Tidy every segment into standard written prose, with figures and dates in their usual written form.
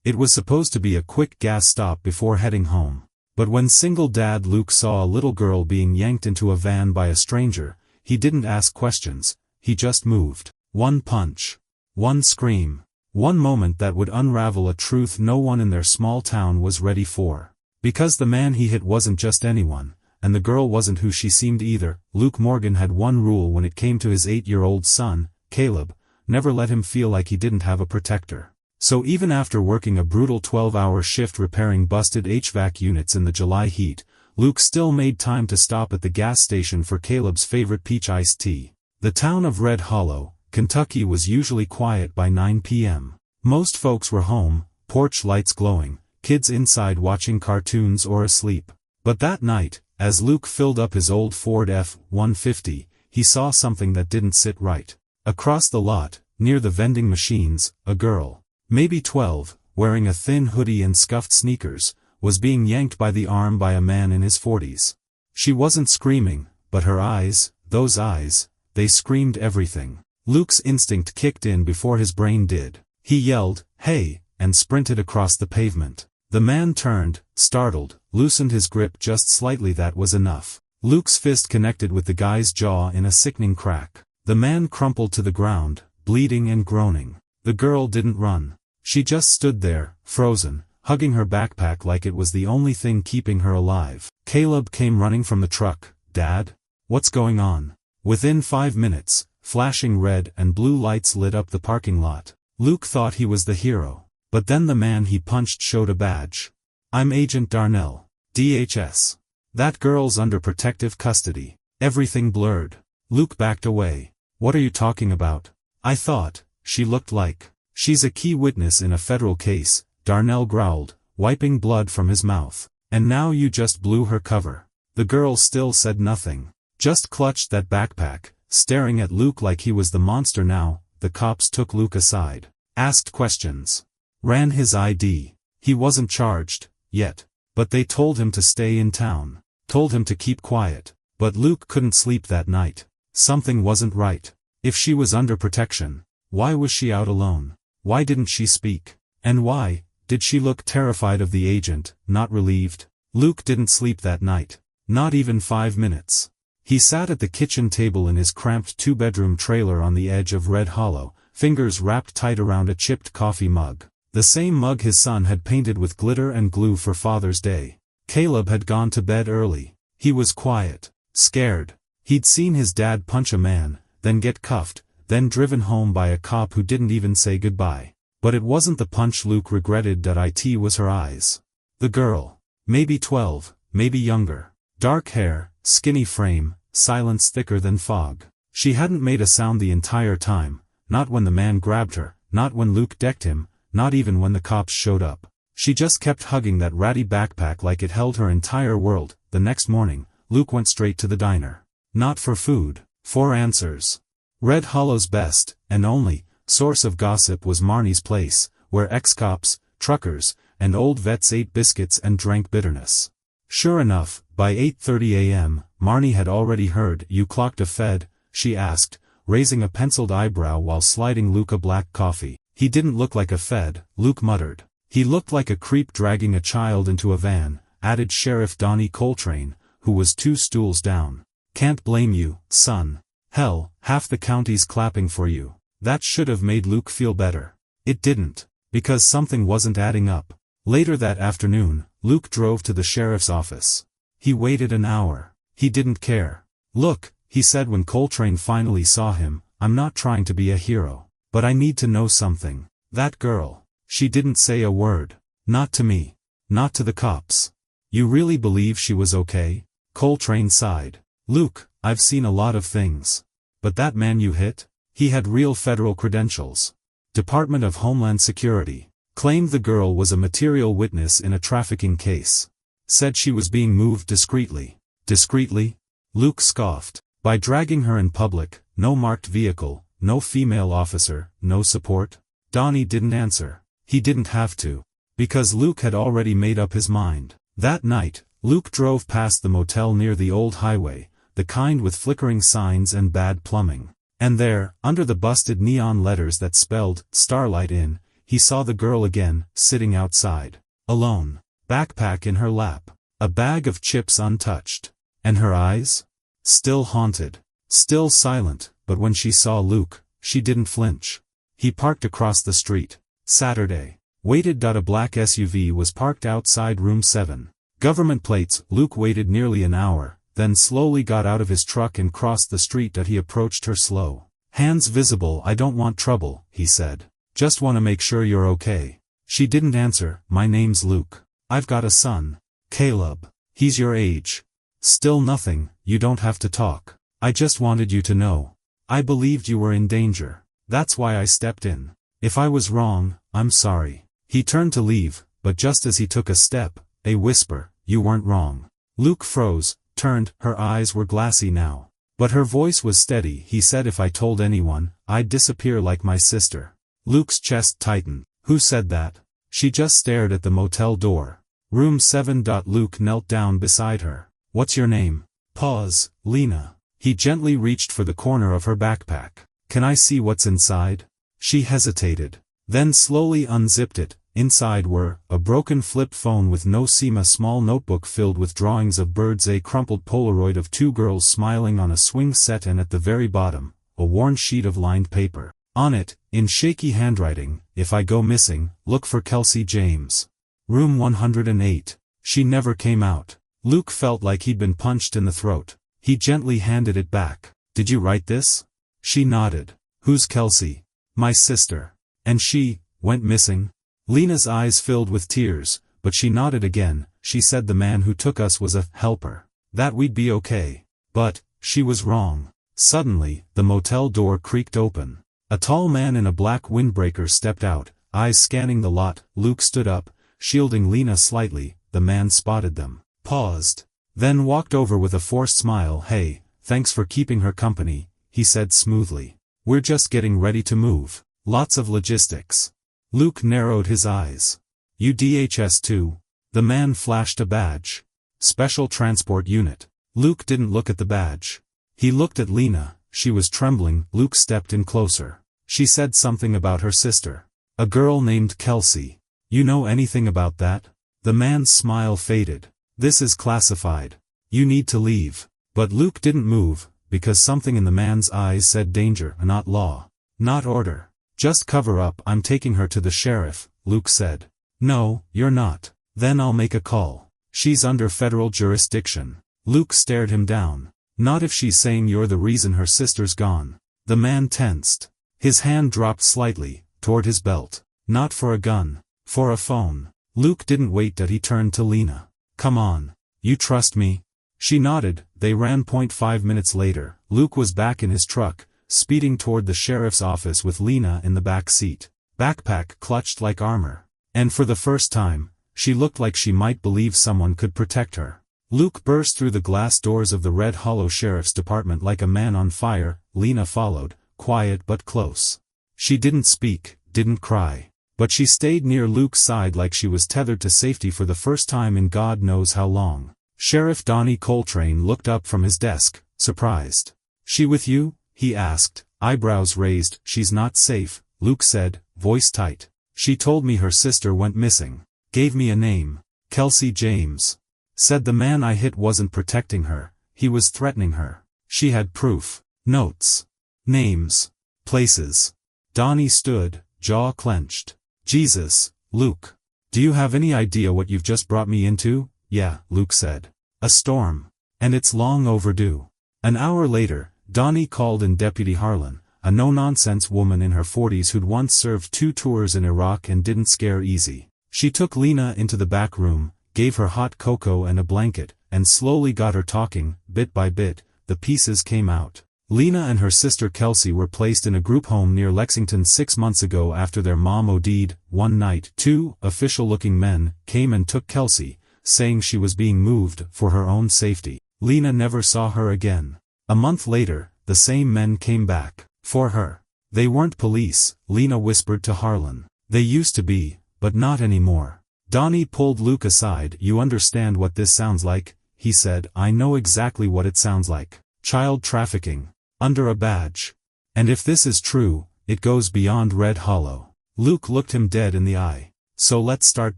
It was supposed to be a quick gas stop before heading home. But when single dad Luke saw a little girl being yanked into a van by a stranger, he didn't ask questions, he just moved. One punch. One scream. One moment that would unravel a truth no one in their small town was ready for. Because the man he hit wasn't just anyone, and the girl wasn't who she seemed either. Luke Morgan had one rule when it came to his 8-year-old son, Caleb: never let him feel like he didn't have a protector. So even after working a brutal 12-hour shift repairing busted HVAC units in the July heat, Luke still made time to stop at the gas station for Caleb's favorite peach iced tea. The town of Red Hollow, Kentucky was usually quiet by 9 p.m. Most folks were home, porch lights glowing, kids inside watching cartoons or asleep. But that night, as Luke filled up his old Ford F-150, he saw something that didn't sit right. Across the lot, near the vending machines, a girl, maybe 12, wearing a thin hoodie and scuffed sneakers, was being yanked by the arm by a man in his 40s. She wasn't screaming, but her eyes, those eyes, they screamed everything. Luke's instinct kicked in before his brain did. He yelled, "Hey," and sprinted across the pavement. The man turned, startled, loosened his grip just slightly. That was enough. Luke's fist connected with the guy's jaw in a sickening crack. The man crumpled to the ground, bleeding and groaning. The girl didn't run. She just stood there, frozen, hugging her backpack like it was the only thing keeping her alive. Caleb came running from the truck. "Dad? What's going on?" Within 5 minutes, flashing red and blue lights lit up the parking lot. Luke thought he was the hero. But then the man he punched showed a badge. "I'm Agent Darnell, DHS. That girl's under protective custody." Everything blurred. Luke backed away. "What are you talking about? I thought, she looked like..." "She's a key witness in a federal case," Darnell growled, wiping blood from his mouth. "And now you just blew her cover." The girl still said nothing. Just clutched that backpack, staring at Luke like he was the monster now. The cops took Luke aside. Asked questions. Ran his ID. He wasn't charged, yet. But they told him to stay in town. Told him to keep quiet. But Luke couldn't sleep that night. Something wasn't right. If she was under protection, why was she out alone? Why didn't she speak? And why did she look terrified of the agent, not relieved? Luke didn't sleep that night. Not even 5 minutes. He sat at the kitchen table in his cramped 2-bedroom trailer on the edge of Red Hollow, fingers wrapped tight around a chipped coffee mug. The same mug his son had painted with glitter and glue for Father's Day. Caleb had gone to bed early. He was quiet, scared. He'd seen his dad punch a man, then get cuffed, then driven home by a cop who didn't even say goodbye. But it wasn't the punch Luke regretted. It was her eyes. The girl. Maybe 12, maybe younger. Dark hair, skinny frame, silence thicker than fog. She hadn't made a sound the entire time, not when the man grabbed her, not when Luke decked him, not even when the cops showed up. She just kept hugging that ratty backpack like it held her entire world. The next morning, Luke went straight to the diner. Not for food, for answers. Red Hollow's best, and only, source of gossip was Marnie's place, where ex-cops, truckers, and old vets ate biscuits and drank bitterness. Sure enough, by 8:30 a.m., Marnie had already heard. "You clocked a Fed?" she asked, raising a penciled eyebrow while sliding Luke a black coffee. "He didn't look like a Fed," Luke muttered. "He looked like a creep dragging a child into a van," added Sheriff Donnie Coltrane, who was 2 stools down. "Can't blame you, son. Hell, half the county's clapping for you." That should have made Luke feel better. It didn't. Because something wasn't adding up. Later that afternoon, Luke drove to the sheriff's office. He waited an hour. He didn't care. "Look," he said when Coltrane finally saw him, "I'm not trying to be a hero. But I need to know something. That girl. She didn't say a word. Not to me. Not to the cops. You really believe she was okay?" Coltrane sighed. "Luke, I've seen a lot of things. But that man you hit? He had real federal credentials. Department of Homeland Security. Claimed the girl was a material witness in a trafficking case. Said she was being moved discreetly." "Discreetly?" Luke scoffed. "By dragging her in public, no marked vehicle, no female officer, no support?" Donnie didn't answer. He didn't have to. Because Luke had already made up his mind. That night, Luke drove past the motel near the old highway, the kind with flickering signs and bad plumbing. And there, under the busted neon letters that spelled Starlight Inn, he saw the girl again, sitting outside. Alone. Backpack in her lap. A bag of chips untouched. And her eyes? Still haunted. Still silent, but when she saw Luke, she didn't flinch. He parked across the street. Saturday. Waited. A black SUV was parked outside room 7. Government plates. Luke waited nearly an hour, then slowly got out of his truck and crossed the street. He approached her slow. Hands visible. I don't want trouble, he said. Just want to make sure you're okay. She didn't answer. My name's Luke. I've got a son. Caleb. He's your age. Still nothing. You don't have to talk. I just wanted you to know. I believed you were in danger. That's why I stepped in. If I was wrong, I'm sorry. He turned to leave, but just as he took a step, a whisper, you weren't wrong. Luke froze, turned, her eyes were glassy now. But her voice was steady. He said if I told anyone, I'd disappear like my sister. Luke's chest tightened. Who said that? She just stared at the motel door. Room 7. Luke knelt down beside her. What's your name? Pause. Lena. He gently reached for the corner of her backpack. Can I see what's inside? She hesitated. Then slowly unzipped it. Inside were, a broken flip phone with no SIM, a small notebook filled with drawings of birds, a crumpled Polaroid of 2 girls smiling on a swing set, and at the very bottom, a worn sheet of lined paper. On it, in shaky handwriting, if I go missing, look for Kelsey James. Room 108. She never came out. Luke felt like he'd been punched in the throat. He gently handed it back. Did you write this? She nodded. Who's Kelsey? My sister. And she went missing? Lena's eyes filled with tears, but she nodded again. She said the man who took us was a helper. That we'd be okay. But she was wrong. Suddenly, the motel door creaked open. A tall man in a black windbreaker stepped out, eyes scanning the lot. Luke stood up, shielding Lena slightly. The man spotted them, paused, then walked over with a forced smile. Hey, thanks for keeping her company, he said smoothly. We're just getting ready to move. Lots of logistics. Luke narrowed his eyes. You DHS too? The man flashed a badge. Special Transport Unit. Luke didn't look at the badge. He looked at Lena. She was trembling. Luke stepped in closer. She said something about her sister. A girl named Kelsey. You know anything about that? The man's smile faded. This is classified. You need to leave. But Luke didn't move, because something in the man's eyes said danger, not law. Not order. Just cover up. I'm taking her to the sheriff, Luke said. No, you're not. Then I'll make a call. She's under federal jurisdiction. Luke stared him down. Not if she's saying you're the reason her sister's gone. The man tensed. His hand dropped slightly, toward his belt. Not for a gun. For a phone. Luke didn't wait. He turned to Lena. Come on. You trust me? She nodded. They ran. 5 minutes later, Luke was back in his truck, speeding toward the sheriff's office with Lena in the back seat. Backpack clutched like armor. And for the first time, she looked like she might believe someone could protect her. Luke burst through the glass doors of the Red Hollow Sheriff's Department like a man on fire. Lena followed, quiet but close. She didn't speak, didn't cry. But she stayed near Luke's side like she was tethered to safety for the first time in God knows how long. Sheriff Donnie Coltrane looked up from his desk, surprised. She with you? He asked, eyebrows raised. She's not safe, Luke said, voice tight. She told me her sister went missing. Gave me a name. Kelsey James. Said the man I hit wasn't protecting her, he was threatening her. She had proof. Notes. Names. Places. Donnie stood, jaw clenched. Jesus, Luke. Do you have any idea what you've just brought me into? Yeah, Luke said. A storm. And it's long overdue. An hour later, Donnie called in Deputy Harlan, a no-nonsense woman in her 40s who'd once served 2 tours in Iraq and didn't scare easy. She took Lena into the back room, gave her hot cocoa and a blanket, and slowly got her talking. Bit by bit, the pieces came out. Lena and her sister Kelsey were placed in a group home near Lexington 6 months ago after their mom OD'd. One night, 2 official-looking men came and took Kelsey, saying she was being moved for her own safety. Lena never saw her again. A month later, the same men came back. For her. They weren't police, Lena whispered to Harlan. They used to be, but not anymore. Donnie pulled Luke aside. You understand what this sounds like? He said. I know exactly what it sounds like. Child trafficking. Under a badge. And if this is true, it goes beyond Red Hollow. Luke looked him dead in the eye. So let's start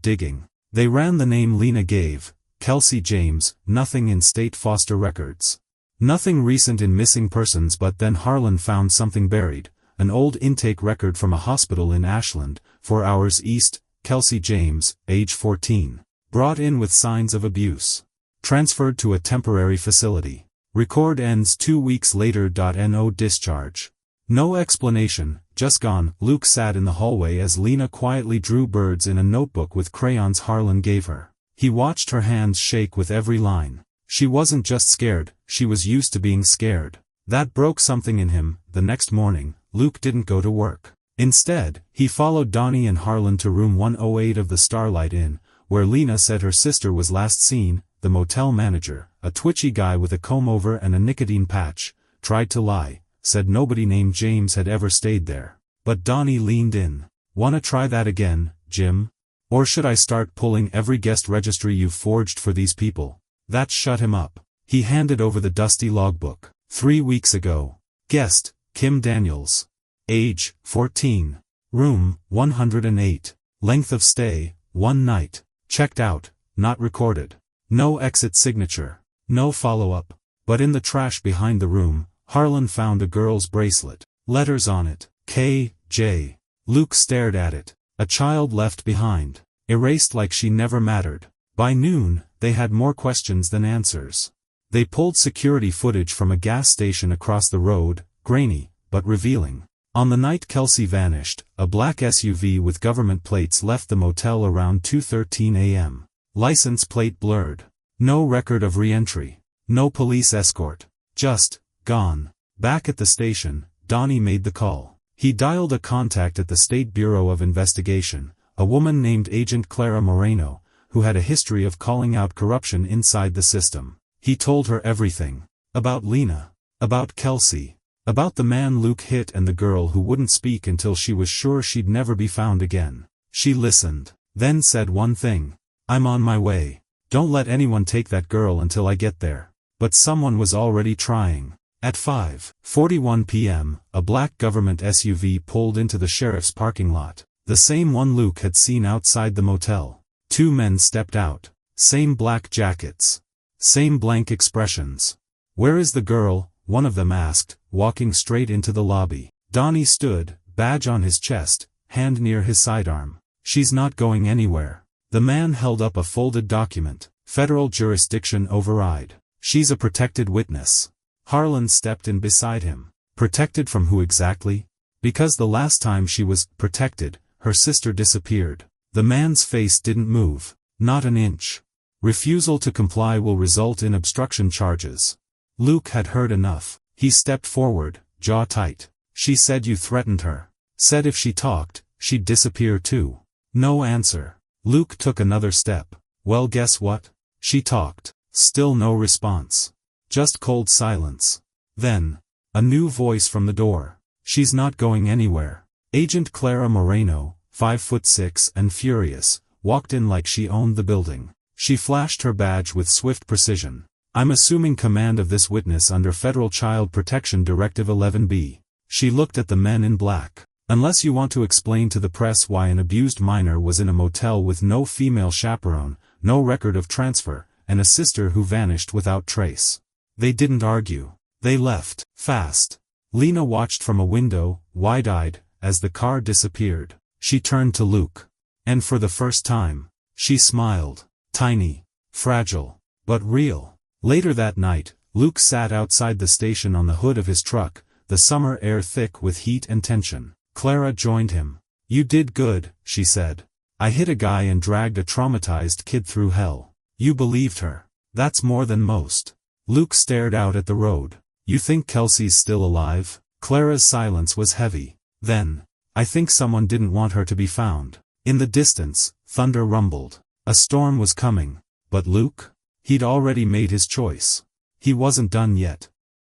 digging. They ran the name Lena gave, Kelsey James, nothing in state foster records. Nothing recent in missing persons, but then Harlan found something buried, an old intake record from a hospital in Ashland, 4 hours east, Kelsey James, age 14. Brought in with signs of abuse. Transferred to a temporary facility. Record ends 2 weeks later. No discharge. No explanation, just gone. Luke sat in the hallway as Lena quietly drew birds in a notebook with crayons Harlan gave her. He watched her hands shake with every line. She wasn't just scared, she was used to being scared. That broke something in him. The next morning, Luke didn't go to work. Instead, he followed Donnie and Harlan to room 108 of the Starlight Inn, where Lena said her sister was last seen. The motel manager, a twitchy guy with a comb-over and a nicotine patch, tried to lie, said nobody named James had ever stayed there. But Donnie leaned in. "Wanna try that again, Jim? Or should I start pulling every guest registry you've forged for these people?" That shut him up. He handed over the dusty logbook. 3 weeks ago. Guest, Kim Daniels. Age, 14. Room, 108. Length of stay, 1 night. Checked out, not recorded. No exit signature. No follow-up. But in the trash behind the room, Harlan found a girl's bracelet. Letters on it. K.J. Luke stared at it. A child left behind. Erased like she never mattered. By noon, they had more questions than answers. They pulled security footage from a gas station across the road, grainy, but revealing. On the night Kelsey vanished, a black SUV with government plates left the motel around 2:13 a.m. License plate blurred. No record of re-entry. No police escort. Just, gone. Back at the station, Donnie made the call. He dialed a contact at the State Bureau of Investigation, a woman named Agent Clara Moreno, who had a history of calling out corruption inside the system. He told her everything. About Lena. About Kelsey. About the man Luke hit and the girl who wouldn't speak until she was sure she'd never be found again. She listened. Then said one thing. "I'm on my way. Don't let anyone take that girl until I get there." But someone was already trying. At 5:41 p.m., a black government SUV pulled into the sheriff's parking lot. The same one Luke had seen outside the motel. 2 men stepped out. Same black jackets. Same blank expressions. "Where is the girl?" one of them asked, walking straight into the lobby. Donnie stood, badge on his chest, hand near his sidearm. "She's not going anywhere." The man held up a folded document. "Federal jurisdiction override. She's a protected witness." Harlan stepped in beside him. Protected from who exactly? Because the last time she was protected, her sister disappeared. The man's face didn't move. Not an inch. "Refusal to comply will result in obstruction charges." Luke had heard enough. He stepped forward, jaw tight. "She said you threatened her. Said if she talked, she'd disappear too." No answer. Luke took another step. "Well, guess what? She talked." Still no response. Just cold silence. Then, a new voice from the door. "She's not going anywhere." Agent Clara Moreno, 5'6" and furious, walked in like she owned the building. She flashed her badge with swift precision. "I'm assuming command of this witness under Federal Child Protection Directive 11B. She looked at the men in black. "Unless you want to explain to the press why an abused minor was in a motel with no female chaperone, no record of transfer, and a sister who vanished without trace." They didn't argue. They left, fast. Lena watched from a window, wide-eyed, as the car disappeared. She turned to Luke. And for the first time, she smiled. Tiny. Fragile. But real. Later that night, Luke sat outside the station on the hood of his truck, the summer air thick with heat and tension. Clara joined him. "You did good," she said. "I hit a guy and dragged a traumatized kid through hell. You believed her. That's more than most." Luke stared out at the road. "You think Kelsey's still alive?" Clara's silence was heavy. Then, "I think someone didn't want her to be found." In the distance, thunder rumbled. A storm was coming. But Luke? He'd already made his choice. He wasn't done yet.